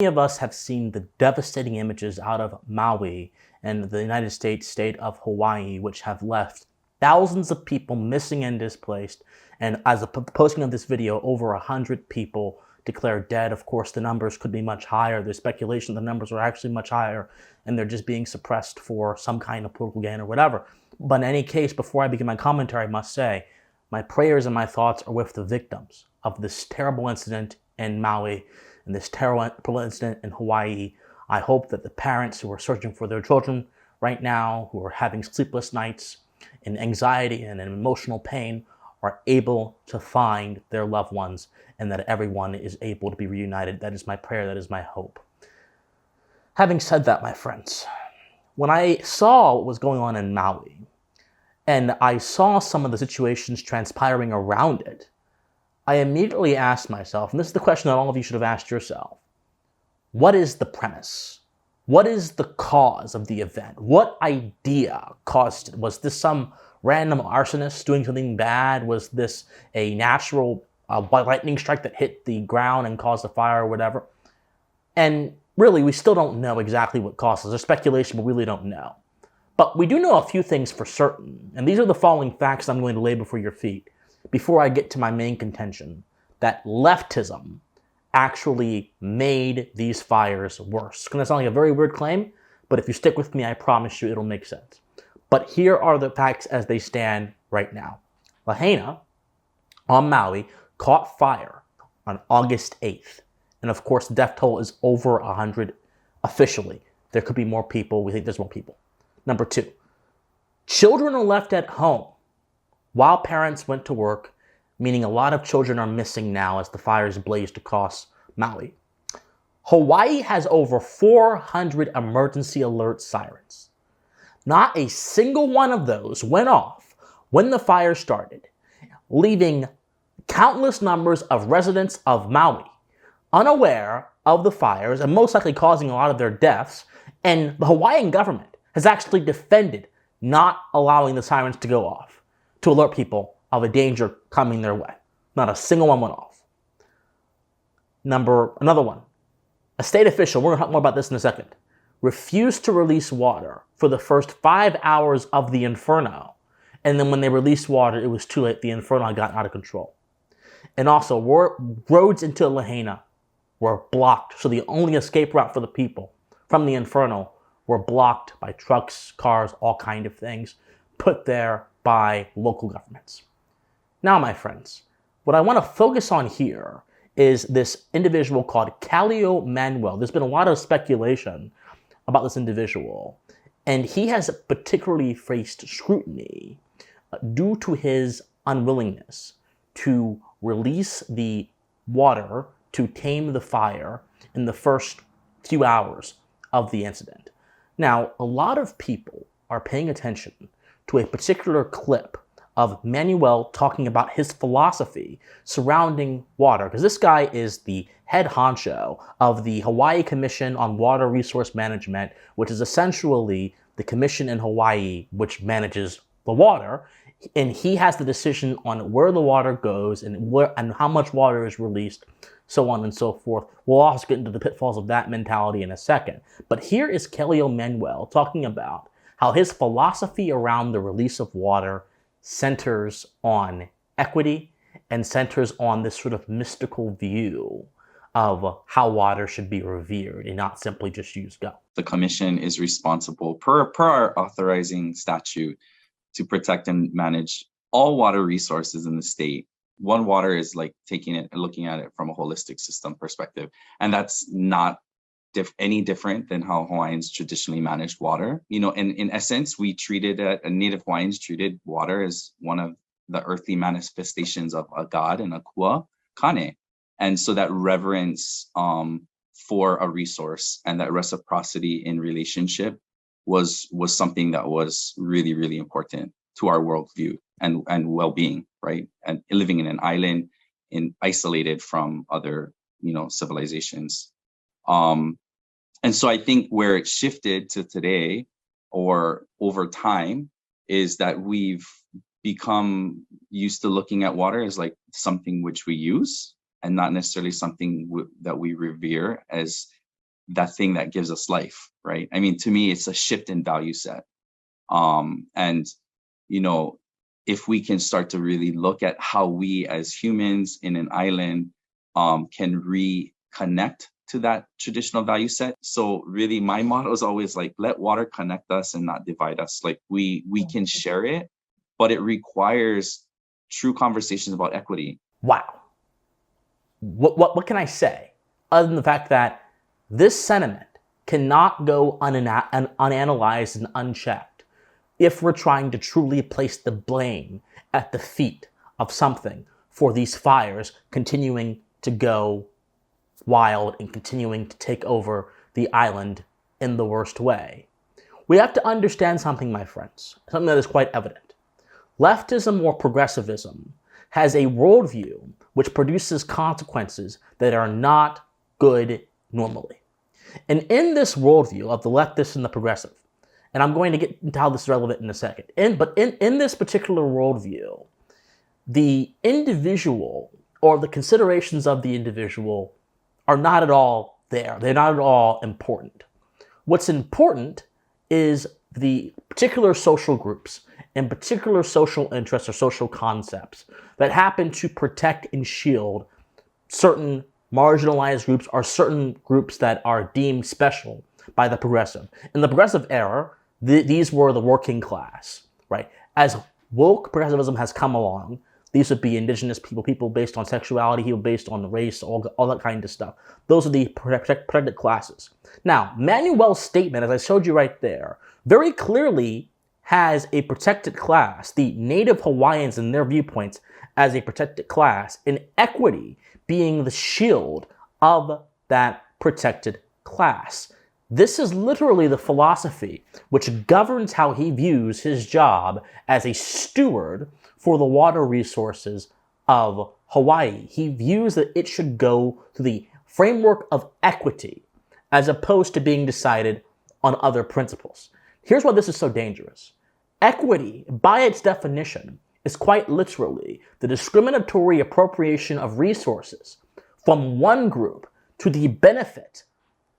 Many of us have seen the devastating images out of Maui and the United States state of Hawaii, which have left thousands of people missing and displaced. And as of posting of this video, over 100 people declared dead. Of course, the numbers could be much higher. There's speculation the numbers are actually much higher, and they're just being suppressed for some kind of political gain or whatever. But in any case, before I begin my commentary, I must say, my prayers and my thoughts are with the victims of this terrible incident in Maui and this terrible incident in Hawaii. I hope that the parents who are searching for their children right now, who are having sleepless nights and anxiety and emotional pain, are able to find their loved ones and that everyone is able to be reunited. That is my prayer. That is my hope. Having said that, my friends, when I saw what was going on in Maui, and I saw some of the situations transpiring around it, I immediately asked myself, and this is the question that all of you should have asked yourself, what is the premise? What is the cause of the event? What idea caused it? Was this some random arsonist doing something bad? Was this a natural lightning strike that hit the ground and caused a fire or whatever? And really, we still don't know exactly what caused it. There's speculation, but we really don't know. But we do know a few things for certain, and these are the following facts I'm going to lay before your feet before I get to my main contention, that leftism actually made these fires worse. It's going to sound like a very weird claim, but if you stick with me, I promise you it'll make sense. But here are the facts as they stand right now. Lahaina on Maui caught fire on August 8th. And of course, the death toll is over 100 officially. There could be more people. We think there's more people. Number 2, children are left at home while parents went to work, meaning a lot of children are missing now as the fires blazed across Maui. Hawaii has over 400 emergency alert sirens. Not a single one of those went off when the fire started, leaving countless numbers of residents of Maui unaware of the fires and most likely causing a lot of their deaths. And the Hawaiian government has actually defended not allowing the sirens to go off to alert people of a danger coming their way. Not a single one went off. Another one. A state official, we're going to talk more about this in a second, refused to release water for the first 5 hours of the inferno. And then when they released water, it was too late. The inferno had gotten out of control. And also, roads into Lahaina were blocked. So the only escape route for the people from the inferno were blocked by trucks, cars, all kind of things, put there by local governments. Now, my friends, what I want to focus on here is this individual called Kaleo Manuel. There's been a lot of speculation about this individual, and he has particularly faced scrutiny due to his unwillingness to release the water to tame the fire in the first few hours of the incident. Now, a lot of people are paying attention to a particular clip of Manuel talking about his philosophy surrounding water, because this guy is the head honcho of the Hawaii Commission on Water Resource Management, which is essentially the commission in Hawaii which manages the water, and he has the decision on where the water goes and how much water is released, so on and so forth. We'll also get into the pitfalls of that mentality in a second. But here is Kaleo Manuel talking about how his philosophy around the release of water centers on equity and centers on this sort of mystical view of how water should be revered and not simply just used up. The commission is responsible per our authorizing statute to protect and manage all water resources in the state. One Water is like taking it and looking at it from a holistic system perspective. And that's not any different than how Hawaiians traditionally managed water. You know, in essence, Native Hawaiians treated water as one of the earthly manifestations of a god and a kua kane. And so that reverence for a resource and that reciprocity in relationship was something that was really, really important to our worldview and well-being, right? And living in an island, isolated from other, civilizations. And so I think where it shifted to today or over time is that we've become used to looking at water as like something which we use and not necessarily something that we revere as that thing that gives us life, right? I mean, to me, it's a shift in value set. And, you know, if we can start to really look at how we as humans in an island can reconnect to that traditional value set. So really my motto is always like, let water connect us and not divide us. Like we can share it, but it requires true conversations about equity. Wow. What can I say other than the fact that this sentiment cannot go unanalyzed and unchecked if we're trying to truly place the blame at the feet of something for these fires continuing to go wild and continuing to take over the island in the worst way. We have to understand something, my friends, something that is quite evident. Leftism or progressivism has a worldview which produces consequences that are not good normally. And in this worldview of the leftist and the progressive, and I'm going to get into how this is relevant in a second, but in this particular worldview, the individual or the considerations of the individual are not at all there. They're not at all important. What's important is the particular social groups and particular social interests or social concepts that happen to protect and shield certain marginalized groups or certain groups that are deemed special by the progressive. In the progressive era, these were the working class, right? As woke progressivism has come along, these would be indigenous people, people based on sexuality, people based on race, all that kind of stuff. Those are the protected classes. Now, Manuel's statement, as I showed you right there, very clearly has a protected class, the native Hawaiians and their viewpoints as a protected class, and equity being the shield of that protected class. This is literally the philosophy which governs how he views his job as a steward for the water resources of Hawaii. He views that it should go through the framework of equity as opposed to being decided on other principles. Here's why this is so dangerous. Equity, by its definition, is quite literally the discriminatory appropriation of resources from one group to the benefit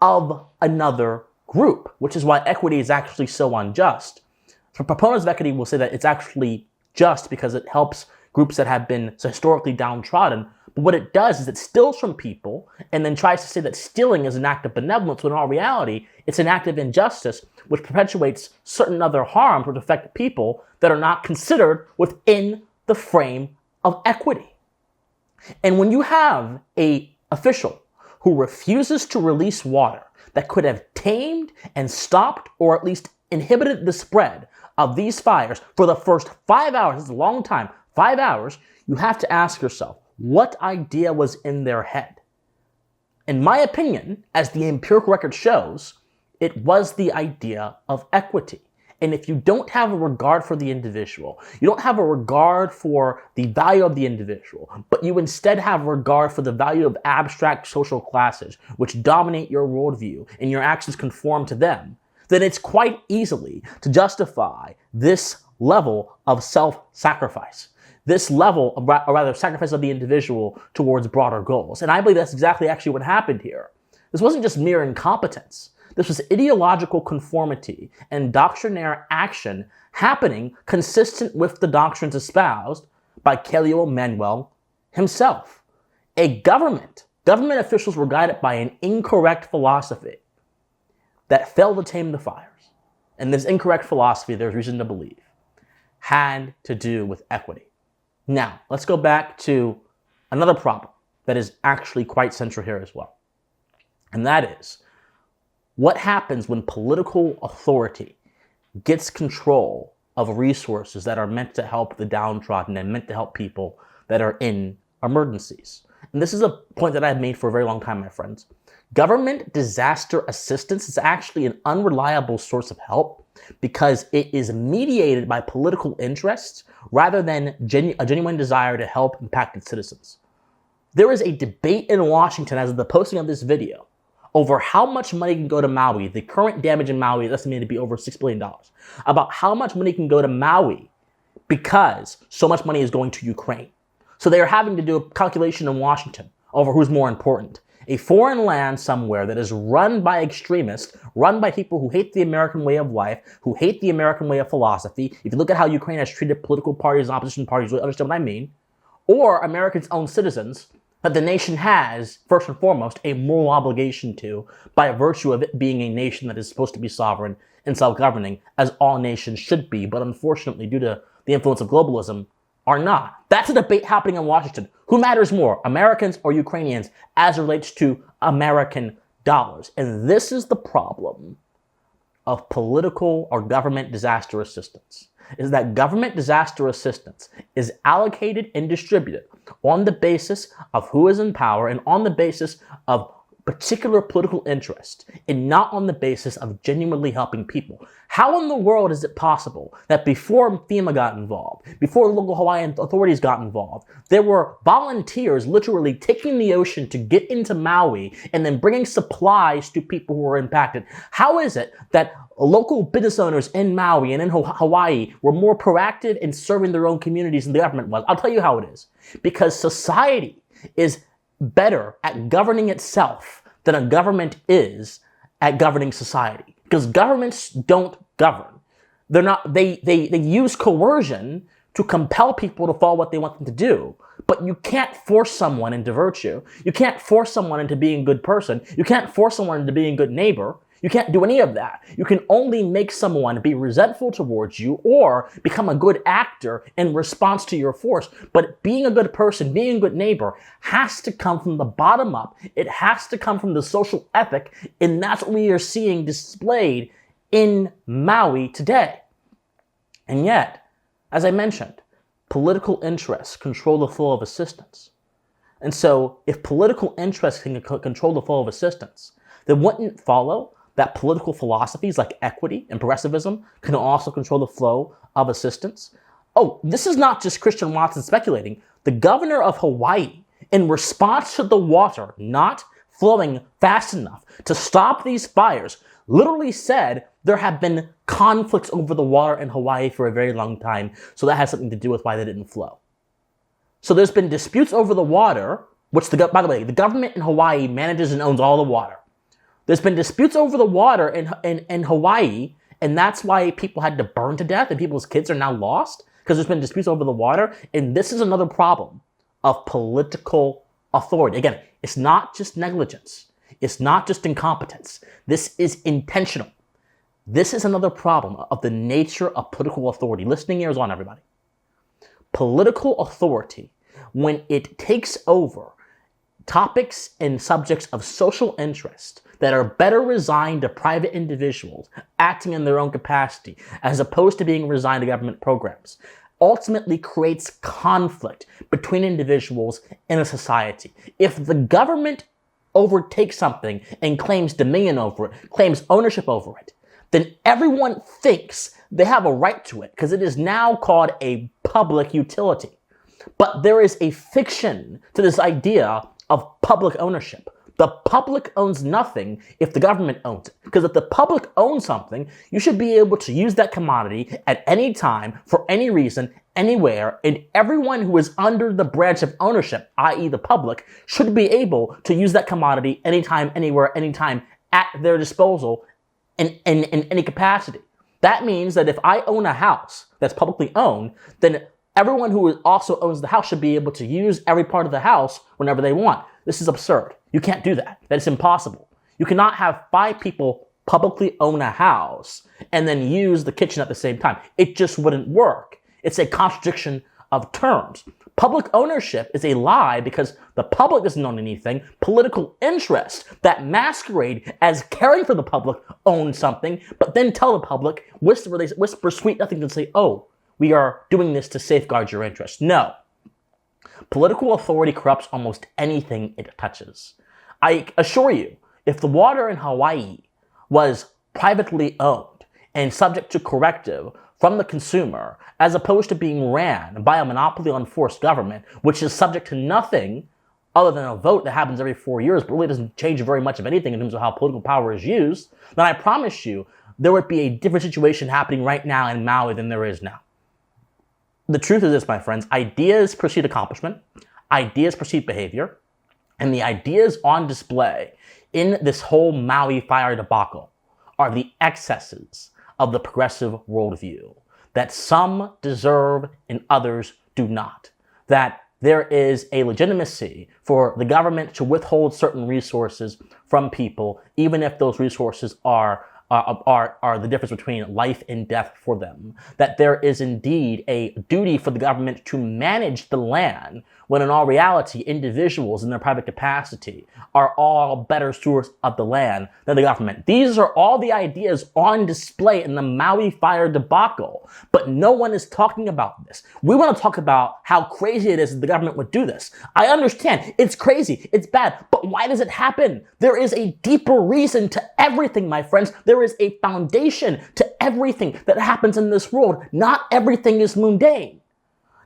of another group, which is why equity is actually so unjust. So proponents of equity will say that it's actually just because it helps groups that have been historically downtrodden. But what it does is it steals from people and then tries to say that stealing is an act of benevolence, when in all reality, it's an act of injustice which perpetuates certain other harms which affect people that are not considered within the frame of equity. And when you have an official who refuses to release water that could have tamed and stopped or at least inhibited the spread of these fires for the first 5 hours, it's a long time, 5 hours, you have to ask yourself, what idea was in their head? In my opinion, as the empirical record shows, it was the idea of equity. And if you don't have a regard for the individual, you don't have a regard for the value of the individual, but you instead have regard for the value of abstract social classes which dominate your worldview and your actions conform to them, then it's quite easily to justify this level of self-sacrifice, this level of, or rather, sacrifice of the individual towards broader goals. And I believe that's exactly actually what happened here. This wasn't just mere incompetence. This was ideological conformity and doctrinaire action happening consistent with the doctrines espoused by Kelio Manuel himself. Government officials were guided by an incorrect philosophy that failed to tame the fires. And this incorrect philosophy, there's reason to believe, had to do with equity. Now, let's go back to another problem that is actually quite central here as well. And that is, what happens when political authority gets control of resources that are meant to help the downtrodden and meant to help people that are in emergencies? And this is a point that I've made for a very long time, my friends. Government disaster assistance is actually an unreliable source of help because it is mediated by political interests rather than a genuine desire to help impacted citizens. There is a debate in Washington as of the posting of this video over how much money can go to Maui. The current damage in Maui is estimated to be over $6 billion. About how much money can go to Maui because so much money is going to Ukraine. So they are having to do a calculation in Washington over who's more important. A foreign land somewhere that is run by extremists, run by people who hate the American way of life, who hate the American way of philosophy. If you look at how Ukraine has treated political parties and opposition parties, you'll understand what I mean. Or Americans' own citizens that the nation has, first and foremost, a moral obligation to by virtue of it being a nation that is supposed to be sovereign and self-governing, as all nations should be, but unfortunately, due to the influence of globalism, are not. That's a debate happening in Washington. Who matters more, Americans or Ukrainians, as it relates to American dollars? And this is the problem of political or government disaster assistance, is that government disaster assistance is allocated and distributed on the basis of who is in power and on the basis of particular political interest and not on the basis of genuinely helping people. How in the world is it possible that before FEMA got involved, before local Hawaiian authorities got involved, there were volunteers literally taking the ocean to get into Maui and then bringing supplies to people who were impacted? How is it that local business owners in Maui and in Hawaii were more proactive in serving their own communities than the government was? I'll tell you how it is. Because society is better at governing itself than a government is at governing society. Because governments don't govern. They use coercion to compel people to follow what they want them to do. But you can't force someone into virtue. You can't force someone into being a good person. You can't force someone into being a good neighbor. You can't do any of that. You can only make someone be resentful towards you or become a good actor in response to your force. But being a good person, being a good neighbor has to come from the bottom up. It has to come from the social ethic, and that's what we are seeing displayed in Maui today. And yet, as I mentioned, political interests control the flow of assistance. And so if political interests can control the flow of assistance, then wouldn't it follow that political philosophies like equity and progressivism can also control the flow of assistance? Oh, this is not just Christian Watson speculating. The governor of Hawaii, in response to the water not flowing fast enough to stop these fires, literally said there have been conflicts over the water in Hawaii for a very long time, so that has something to do with why they didn't flow. So there's been disputes over the water, which, by the way, the government in Hawaii manages and owns all the water. There's been disputes over the water in Hawaii, and that's why people had to burn to death and people's kids are now lost, because there's been disputes over the water. And this is another problem of political authority. Again, it's not just negligence. It's not just incompetence. This is intentional. This is another problem of the nature of political authority. Listening ears on, everybody. Political authority, when it takes over topics and subjects of social interest that are better resigned to private individuals acting in their own capacity, as opposed to being resigned to government programs, ultimately creates conflict between individuals in a society. If the government overtakes something and claims dominion over it, claims ownership over it, then everyone thinks they have a right to it because it is now called a public utility. But there is a fiction to this idea of public ownership. The public owns nothing if the government owns it. Because if the public owns something, you should be able to use that commodity at any time, for any reason, anywhere, and everyone who is under the branch of ownership, i.e. the public, should be able to use that commodity anytime, anywhere, anytime at their disposal in any capacity. That means that if I own a house that's publicly owned, then everyone who also owns the house should be able to use every part of the house whenever they want. This is absurd. You can't do that. That is impossible. You cannot have 5 people publicly own a house and then use the kitchen at the same time. It just wouldn't work. It's a contradiction of terms. Public ownership is a lie because the public doesn't own anything. Political interests that masquerade as caring for the public own something, but then tell the public, whisper sweet nothings and say, oh, we are doing this to safeguard your interests. No. Political authority corrupts almost anything it touches. I assure you, if the water in Hawaii was privately owned and subject to corrective from the consumer, as opposed to being ran by a monopoly on forced government, which is subject to nothing other than a vote that happens every 4 years, but really doesn't change very much of anything in terms of how political power is used, then I promise you there would be a different situation happening right now in Maui than there is now. The truth is this, my friends, ideas precede accomplishment, ideas precede behavior, And the ideas on display in this whole Maui Fire debacle are the excesses of the progressive worldview, that some deserve and others do not. That there is a legitimacy for the government to withhold certain resources from people, even if those resources are the difference between life and death for them. That there is indeed a duty for the government to manage the land, when in all reality, individuals in their private capacity are all better stewards of the land than the government. These are all the ideas on display in the Maui Fire debacle, but no one is talking about this. We want to talk about how crazy it is that the government would do this. I understand, it's crazy, it's bad, but why does it happen? There is a deeper reason to everything, my friends. There is a foundation to everything that happens in this world. Not everything is mundane.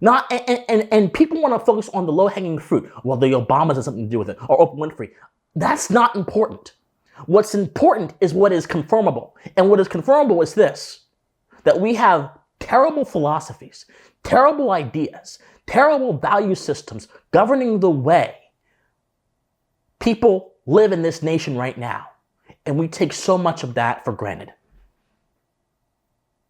And people want to focus on the low-hanging fruit. Well, the Obamas has something to do with it, or Oprah Winfrey. That's not important. What's important is what is confirmable. And what is confirmable is this, that we have terrible philosophies, terrible ideas, terrible value systems governing the way people live in this nation right now. And we take so much of that for granted.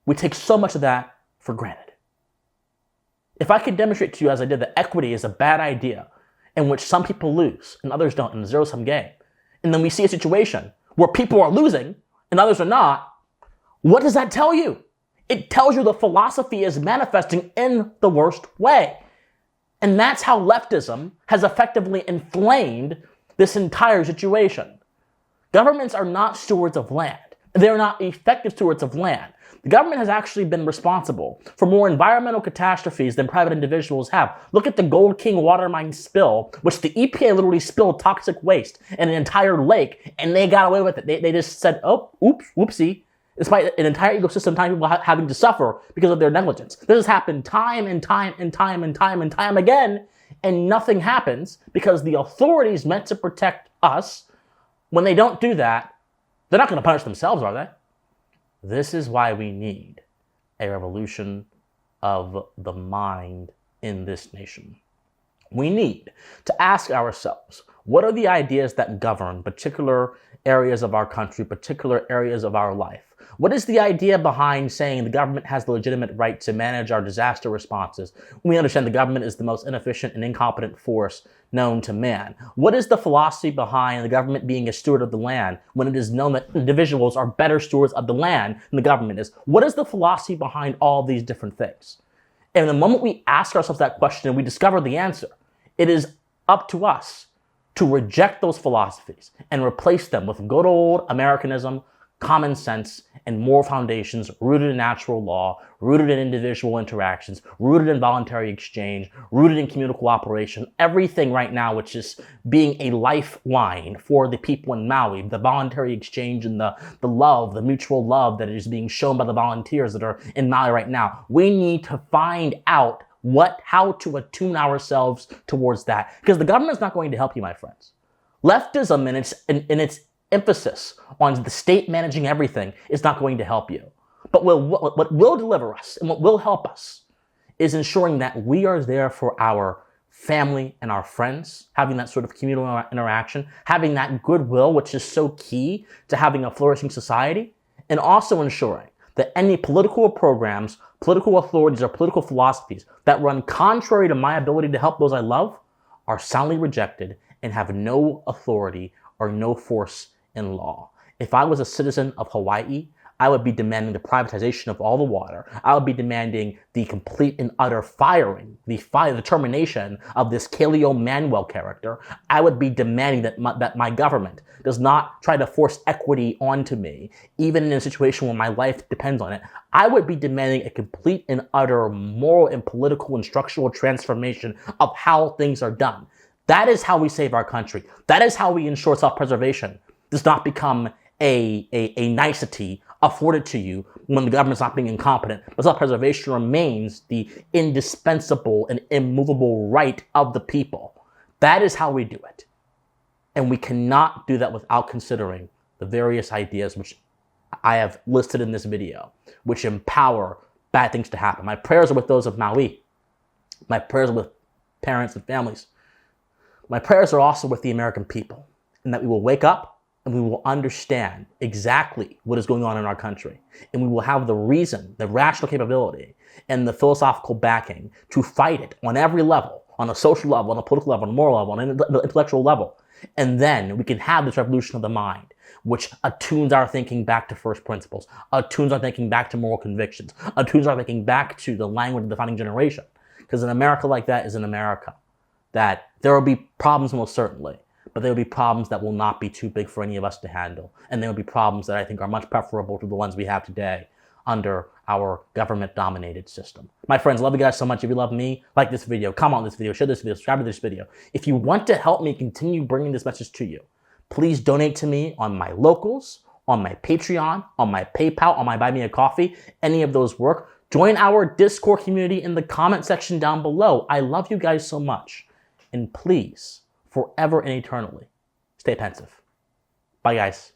We take so much of that for granted. If I could demonstrate to you, as I did, that equity is a bad idea in which some people lose and others don't in a zero-sum game, and then we see a situation where people are losing and others are not, what does that tell you? It tells you the philosophy is manifesting in the worst way. And that's how leftism has effectively inflamed this entire situation. Governments are not stewards of land. They're not effective stewards of land. The government has actually been responsible for more environmental catastrophes than private individuals have. Look at the Gold King water mine spill, which the EPA literally spilled toxic waste in an entire lake, and they got away with it. They just said, oh, oops, whoopsie, despite an entire ecosystem, people having to suffer because of their negligence. This has happened time and time again, and nothing happens because the authorities meant to protect us, when they don't do that, they're not going to punish themselves, are they? This is why we need a revolution of the mind in this nation. We need to ask ourselves, what are the ideas that govern particular areas of our country, particular areas of our life? What is the idea behind saying the government has the legitimate right to manage our disaster responses? We understand the government is the most inefficient and incompetent force known to man. What is the philosophy behind the government being a steward of the land when it is known that individuals are better stewards of the land than the government is? What is the philosophy behind all these different things? And the moment we ask ourselves that question and we discover the answer, it is up to us to reject those philosophies and replace them with good old Americanism, common sense, and moral foundations rooted in natural law, rooted in individual interactions, rooted in voluntary exchange, rooted in communal cooperation. Everything right now which is being a lifeline for the people in Maui, the voluntary exchange and the love, the mutual love that is being shown by the volunteers that are in Maui right now. We need to find out how to attune ourselves towards that, because the government's not going to help you, my friends. Leftism in its emphasis on the state managing everything is not going to help you. But what will deliver us and what will help us is ensuring that we are there for our family and our friends, having that sort of communal interaction, having that goodwill, which is so key to having a flourishing society, and also ensuring that any political programs, political authorities, or political philosophies that run contrary to my ability to help those I love are soundly rejected and have no authority or no force in law. If I was a citizen of Hawaii, I would be demanding the privatization of all the water. I would be demanding the complete and utter firing, the termination of this Kaleo Manuel character. I would be demanding that my government does not try to force equity onto me, even in a situation where my life depends on it. I would be demanding a complete and utter moral and political and structural transformation of how things are done. That is how we save our country. That is how we ensure self-preservation does not become a nicety afforded to you when the government's not being incompetent. But self-preservation remains the indispensable and immovable right of the people. That is how we do it. And we cannot do that without considering the various ideas which I have listed in this video, which empower bad things to happen. My prayers are with those of Maui. My prayers are with parents and families. My prayers are also with the American people, and that we will wake up and we will understand exactly what is going on in our country. And we will have the reason, the rational capability, and the philosophical backing to fight it on every level, on a social level, on a political level, on a moral level, on an intellectual level. And then we can have this revolution of the mind, which attunes our thinking back to first principles, attunes our thinking back to moral convictions, attunes our thinking back to the language of the founding generation. Because an America like that is an America that there will be problems most certainly, but there will be problems that will not be too big for any of us to handle. And there will be problems that I think are much preferable to the ones we have today under our government-dominated system. My friends, love you guys so much. If you love me, like this video, comment on this video, share this video, subscribe to this video. If you want to help me continue bringing this message to you, please donate to me on my locals, on my Patreon, on my PayPal, on my Buy Me a Coffee. Any of those work. Join our Discord community in the comment section down below. I love you guys so much. And please, forever and eternally, stay pensive. Bye, guys.